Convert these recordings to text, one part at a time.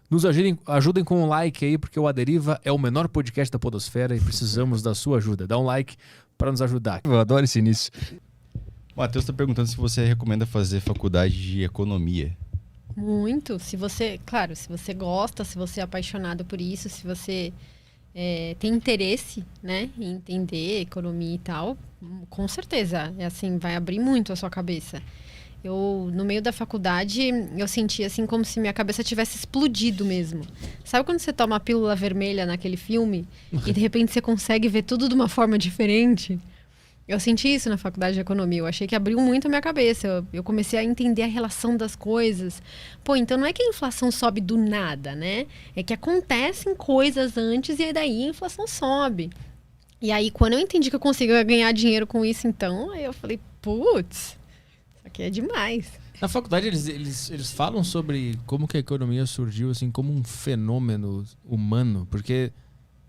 Nos ajudem com um like aí, porque o A Deriva é o menor podcast da podosfera e precisamos da sua ajuda. Dá um like para nos ajudar. Eu adoro esse início. O Matheus está perguntando se você recomenda fazer faculdade de economia. Muito. Se você gosta, se você é apaixonado por isso, se você tem interesse, né, em entender economia e tal, com certeza, vai abrir muito a sua cabeça. No meio da faculdade, eu senti assim como se minha cabeça tivesse explodido mesmo. Sabe quando você toma a pílula vermelha naquele filme e de repente você consegue ver tudo de uma forma diferente? Eu senti isso na faculdade de economia. Eu achei que abriu muito a minha cabeça. Eu comecei a entender a relação das coisas. Pô, então não é que a inflação sobe do nada, né? É que acontecem coisas antes e daí a inflação sobe. E aí, quando eu entendi que eu conseguia ganhar dinheiro com isso, então, aí eu falei, putz, isso aqui é demais. Na faculdade, eles falam sobre como que a economia surgiu assim como um fenômeno humano, porque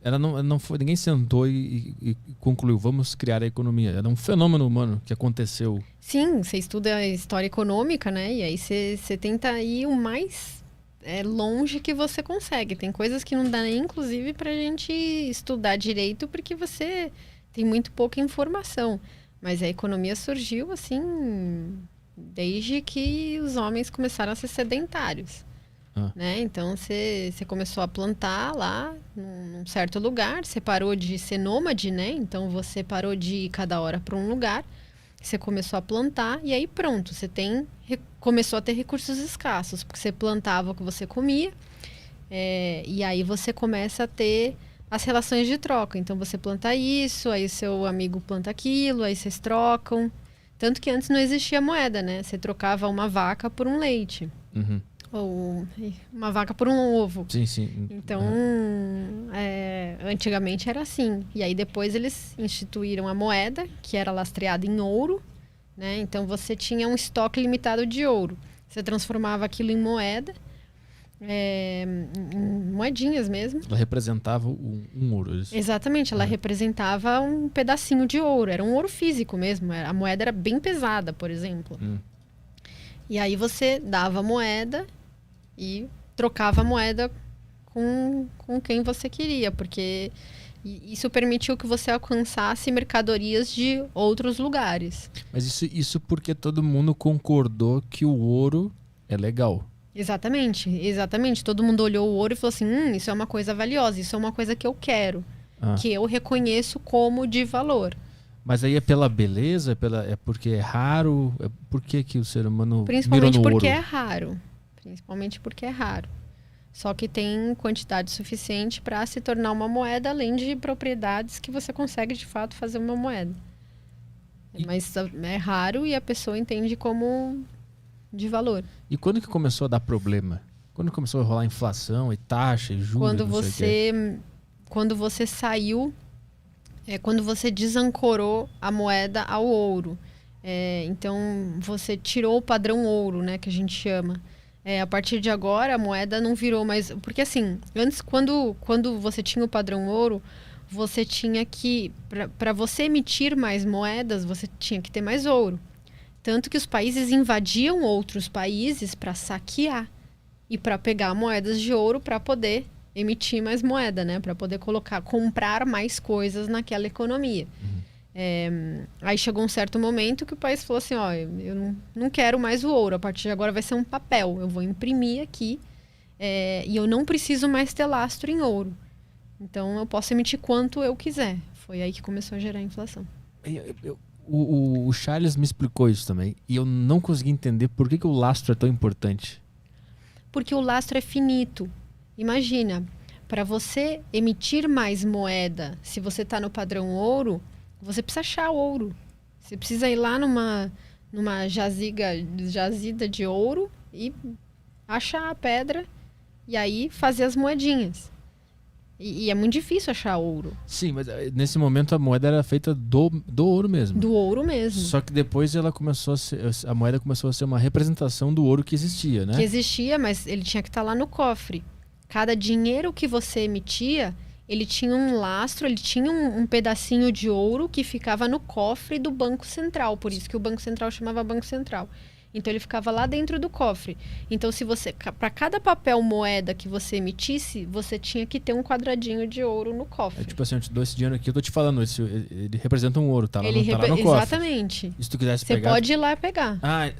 ela não foi, ninguém sentou e concluiu, vamos criar a economia. Era um fenômeno humano que aconteceu. Sim, você estuda a história econômica, né? E aí você tenta ir o mais longe que você consegue. Tem coisas que não dá nem, inclusive, pra gente estudar direito, porque você tem muito pouca informação. Mas a economia surgiu, assim, desde que os homens começaram a ser sedentários. Né? Então, você começou a plantar lá num certo lugar, você parou de ser nômade, né? Então, você parou de ir cada hora para um lugar, você começou a plantar e aí pronto, você começou a ter recursos escassos, porque você plantava o que você comia, e aí você começa a ter as relações de troca. Então, você planta isso, aí seu amigo planta aquilo, aí vocês trocam. Tanto que antes não existia moeda, né? Você trocava uma vaca por um leite. Uhum. Ou uma vaca por um ovo. Sim. Então, antigamente era assim. E aí depois eles instituíram a moeda, que era lastreada em ouro, né? Então você tinha um estoque limitado de ouro. Você transformava aquilo em moeda, em moedinhas mesmo. Ela representava um ouro. Isso. Exatamente, ela representava um pedacinho de ouro. Era um ouro físico mesmo. A moeda era bem pesada, por exemplo. E aí você dava a moeda e trocava a moeda com quem você queria, porque isso permitiu que você alcançasse mercadorias de outros lugares. Mas isso porque todo mundo concordou que o ouro é legal. Exatamente. Todo mundo olhou o ouro e falou assim, isso é uma coisa valiosa, isso é uma coisa que eu quero, que eu reconheço como de valor. Mas aí é pela beleza? É porque é raro? Por que o ser humano Principalmente mirou no porque ouro? é raro. Principalmente porque é raro. Só que tem quantidade suficiente para se tornar uma moeda, além de propriedades que você consegue, de fato, fazer uma moeda. Mas é raro e a pessoa entende como de valor. E quando que começou a dar problema? Quando começou a rolar inflação e taxa e juros? Quando você saiu... quando você desancorou a moeda ao ouro. Então, você tirou o padrão ouro, né, que a gente chama. A partir de agora, a moeda não virou mais... Porque, assim, antes, quando você tinha o padrão ouro, você tinha que... Para você emitir mais moedas, você tinha que ter mais ouro. Tanto que os países invadiam outros países para saquear e para pegar moedas de ouro para poder emitir mais moeda, né? Para poder comprar mais coisas naquela economia. Aí chegou um certo momento que o país falou assim, eu não quero mais o ouro, a partir de agora vai ser um papel, eu vou imprimir aqui e eu não preciso mais ter lastro em ouro. Então eu posso emitir quanto eu quiser. Foi aí que começou a gerar a inflação. O Charles me explicou isso também e eu não consegui entender por que o lastro é tão importante. Porque o lastro é finito. Imagina, para você emitir mais moeda, se você está no padrão ouro, você precisa achar ouro. Você precisa ir lá numa jazida de ouro e achar a pedra e aí fazer as moedinhas. E é muito difícil achar ouro. Sim, mas nesse momento a moeda era feita do ouro mesmo. Do ouro mesmo. Só que depois a moeda começou a ser uma representação do ouro que existia, né? Que existia, mas ele tinha que estar lá no cofre. Cada dinheiro que você emitia, ele tinha um lastro, ele tinha um pedacinho de ouro que ficava no cofre do Banco Central. Por isso que o Banco Central chamava Banco Central. Então ele ficava lá dentro do cofre. Então se você, para cada papel moeda que você emitisse, você tinha que ter um quadradinho de ouro no cofre. É tipo assim, eu te dou esse dinheiro aqui, eu tô te falando, ele representa um ouro, tá lá, Ele tá lá no cofre. Exatamente. E se tu quisesse Você pegar... pode ir lá pegar. Ah,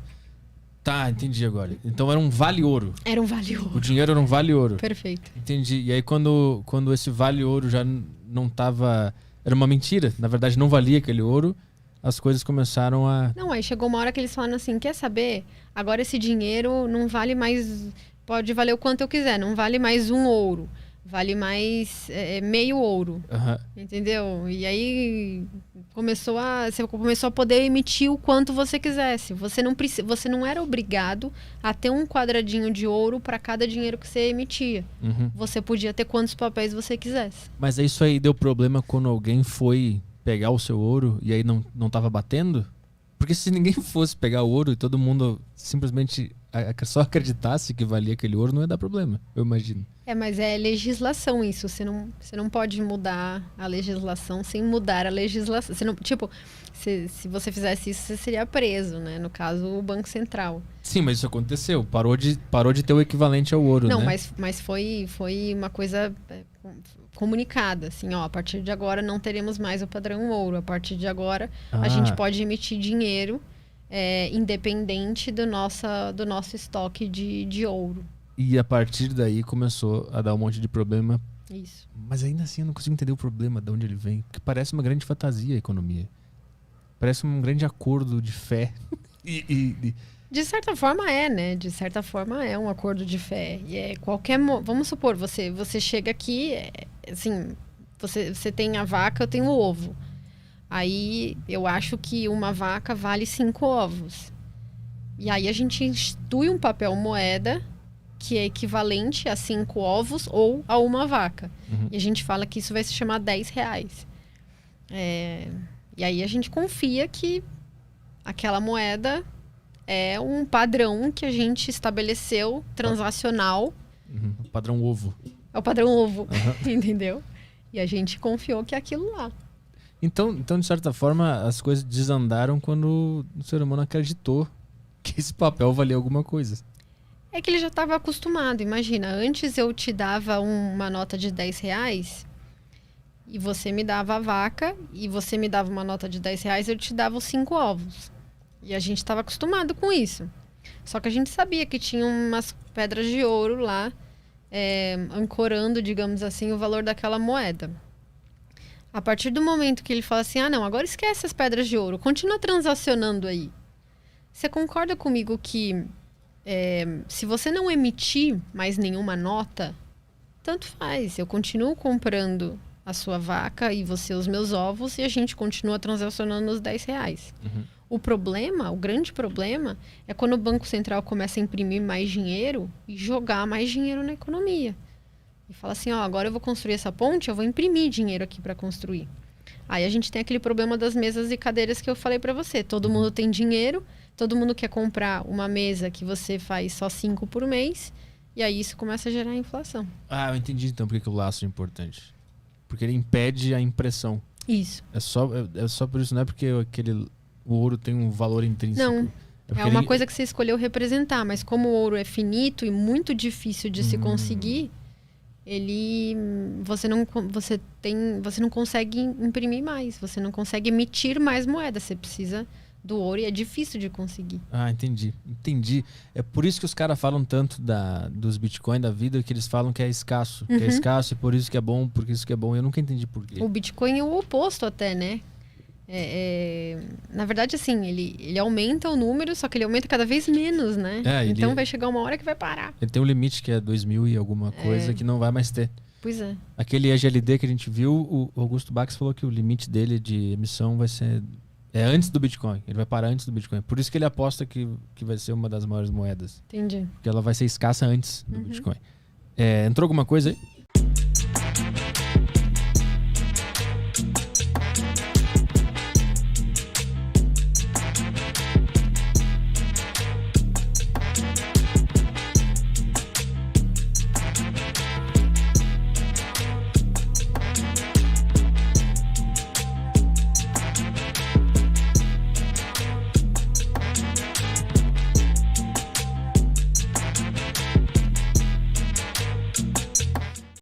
tá, entendi agora. Então era um vale-ouro. Era um vale-ouro. O dinheiro era um vale-ouro. Perfeito. Entendi. E aí quando esse vale-ouro já não tava... Era uma mentira. Na verdade, não valia aquele ouro. As coisas começaram a... Não, aí chegou uma hora que eles falaram assim, quer saber? Agora esse dinheiro não vale mais... Pode valer o quanto eu quiser. Não vale mais um ouro. Vale mais meio ouro. Entendeu? E aí você começou a poder emitir o quanto você quisesse. Você não era obrigado a ter um quadradinho de ouro para cada dinheiro que você emitia. Você podia ter quantos papéis você quisesse. Mas isso aí deu problema quando alguém foi pegar o seu ouro e aí não tava batendo? Porque se ninguém fosse pegar o ouro e todo mundo simplesmente só acreditasse que valia aquele ouro, não ia dar problema, eu imagino. Mas é legislação isso. Você não pode mudar a legislação sem mudar a legislação. Você não, tipo, se você fizesse isso, você seria preso, né? No caso, o Banco Central. Sim, mas isso aconteceu. Parou de ter o equivalente ao ouro, não, né? Mas foi uma coisa comunicada. Assim, ó, a partir de agora não teremos mais o padrão ouro. A partir de agora, a gente pode emitir dinheiro independente do nosso estoque de ouro. E a partir daí começou a dar um monte de problema. Isso. Mas ainda assim eu não consigo entender o problema, de onde ele vem. Porque parece uma grande fantasia a economia. Parece um grande acordo de fé. De certa forma né? De certa forma é um acordo de fé. E vamos supor, você chega aqui, assim, você tem a vaca, eu tenho o ovo. Aí eu acho que uma vaca vale 5 ovos. E aí a gente institui um papel moeda que é equivalente a 5 ovos ou a uma vaca. E a gente fala que isso vai se chamar R$10. E aí a gente confia que aquela moeda é um padrão que a gente estabeleceu, transacional. O padrão ovo. É o padrão ovo, entendeu? E a gente confiou que é aquilo lá. Então, de certa forma, as coisas desandaram quando o ser humano acreditou que esse papel valia alguma coisa. É que ele já estava acostumado. Imagina, antes eu te dava uma nota de R$10 e você me dava a vaca e você me dava uma nota de R$10 e eu te dava os 5 ovos. E a gente estava acostumado com isso. Só que a gente sabia que tinha umas pedras de ouro lá, ancorando, digamos assim, o valor daquela moeda. A partir do momento que ele fala assim, não, agora esquece as pedras de ouro, continua transacionando aí. Você concorda comigo que se você não emitir mais nenhuma nota, tanto faz. Eu continuo comprando a sua vaca e você os meus ovos e a gente continua transacionando os R$10. O grande problema, é quando o Banco Central começa a imprimir mais dinheiro e jogar mais dinheiro na economia. E fala assim, agora eu vou construir essa ponte, eu vou imprimir dinheiro aqui para construir. Aí a gente tem aquele problema das mesas e cadeiras que eu falei para você. Todo mundo tem dinheiro, todo mundo quer comprar uma mesa que você faz só 5 por mês, e aí isso começa a gerar inflação. Eu entendi então porque que o laço é importante. Porque ele impede a impressão. Isso. É só por isso, não é porque o ouro tem um valor intrínseco. Não. É uma coisa que você escolheu representar, mas como o ouro é finito e muito difícil de se conseguir, você não consegue imprimir mais, você não consegue emitir mais moeda, você precisa do ouro e é difícil de conseguir. Entendi. É por isso que os caras falam tanto dos Bitcoin da vida, que eles falam que é escasso. Que é escasso e por isso que é bom, porque isso que é bom. Eu nunca entendi por quê. O Bitcoin é o oposto até, né? Na verdade, assim, ele aumenta o número, só que ele aumenta cada vez menos, né? Então vai chegar uma hora que vai parar. Ele tem um limite que é 2000 e alguma coisa que não vai mais ter. Pois é. Aquele EGLD que a gente viu, o Augusto Bax falou que o limite dele de emissão vai ser... antes do Bitcoin. Ele vai parar antes do Bitcoin. Por isso que ele aposta que vai ser uma das maiores moedas. Entendi. Porque ela vai ser escassa antes do Bitcoin. Entrou alguma coisa aí?